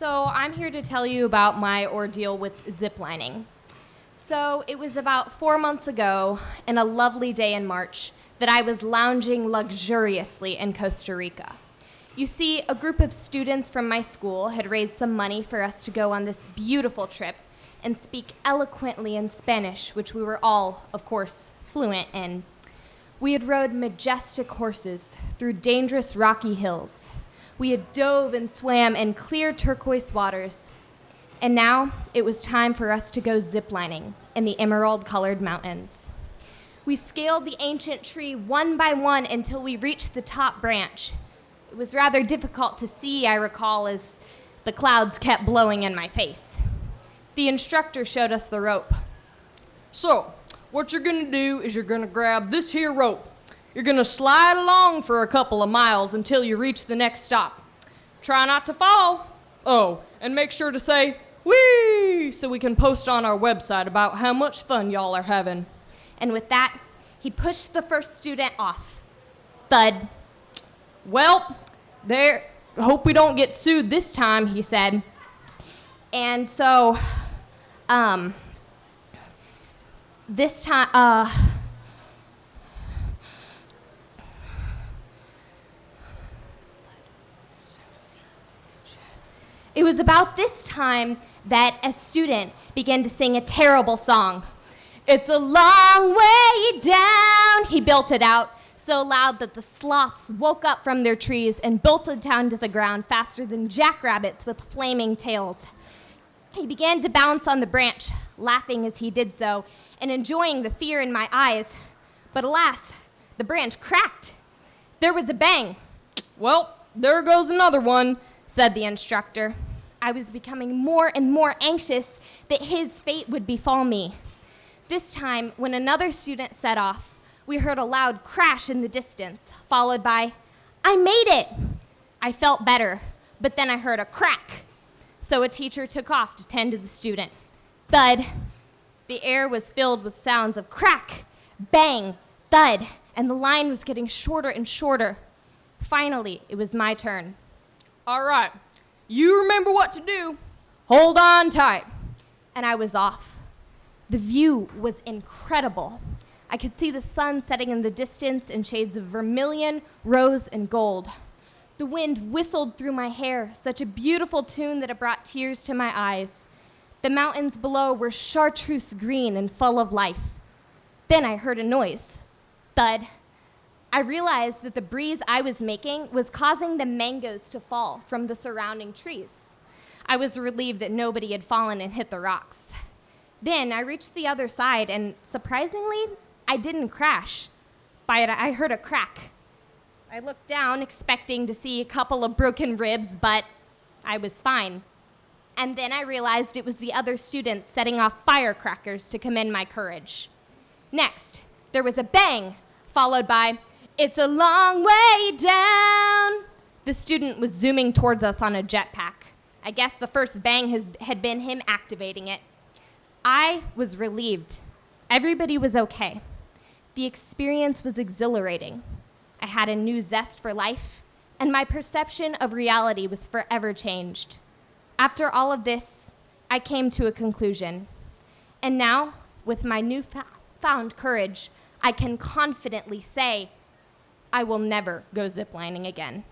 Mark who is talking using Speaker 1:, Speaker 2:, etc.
Speaker 1: So I'm here to tell you about my ordeal with ziplining. So it was about 4 months ago, in a lovely day in March, that I was lounging luxuriously in Costa Rica. You see, a group of students from my school had raised some money for us to go on this beautiful trip and speak eloquently in Spanish, which we were all, of course, fluent in. We had rode majestic horses through dangerous rocky hills. We had dove and swam in clear turquoise waters. And now it was time for us to go ziplining in the emerald-colored mountains. We scaled the ancient tree one by one until we reached the top branch. It was rather difficult to see, I recall, as the clouds kept blowing in my face. The instructor showed us the rope.
Speaker 2: So, what you're gonna do is you're gonna grab this here rope. You're gonna slide along for a couple of miles until you reach the next stop. Try not to fall. Oh, and make sure to say, "Whee!" so we can post on our website about how much fun y'all are having.
Speaker 1: And with that, he pushed the first student off. Thud.
Speaker 2: Well, there, hope we don't get sued this time,
Speaker 1: He said. And so, this time, it was about this time that a student began to sing a terrible song. "It's a long way down," he belted out, so loud that the sloths woke up from their trees and bolted down to the ground faster than jackrabbits with flaming tails. He began to bounce on the branch, laughing as he did so, and enjoying the fear in my eyes. But alas, the branch cracked. There was a bang.
Speaker 2: Well, there goes another one,
Speaker 1: said the instructor. I was becoming more and more anxious that his fate would befall me. This time, when another student set off, we heard a loud crash in the distance, followed by, "I made it!" I felt better, but then I heard a crack. So a teacher took off to tend to the student. Thud. The air was filled with sounds of crack, bang, thud, and the line was getting shorter and shorter. Finally, it was my turn.
Speaker 2: All right, you remember what to do. Hold on tight.
Speaker 1: And I was off. The view was incredible. I could see the sun setting in the distance in shades of vermilion, rose, and gold. The wind whistled through my hair, such a beautiful tune that it brought tears to my eyes. The mountains below were chartreuse green and full of life. Then I heard a noise. Thud. I realized that the breeze I was making was causing the mangoes to fall from the surrounding trees. I was relieved that nobody had fallen and hit the rocks. Then I reached the other side, and surprisingly, I didn't crash. But I heard a crack. I looked down, expecting to see a couple of broken ribs, but I was fine. And then I realized it was the other students setting off firecrackers to commend my courage. Next, there was a bang, followed by, "It's a long way down." The student was zooming towards us on a jetpack. I guess the first bang had been him activating it. I was relieved. Everybody was okay. The experience was exhilarating. I had a new zest for life, and my perception of reality was forever changed. After all of this, I came to a conclusion. And now, with my newfound courage, I can confidently say I will never go ziplining again.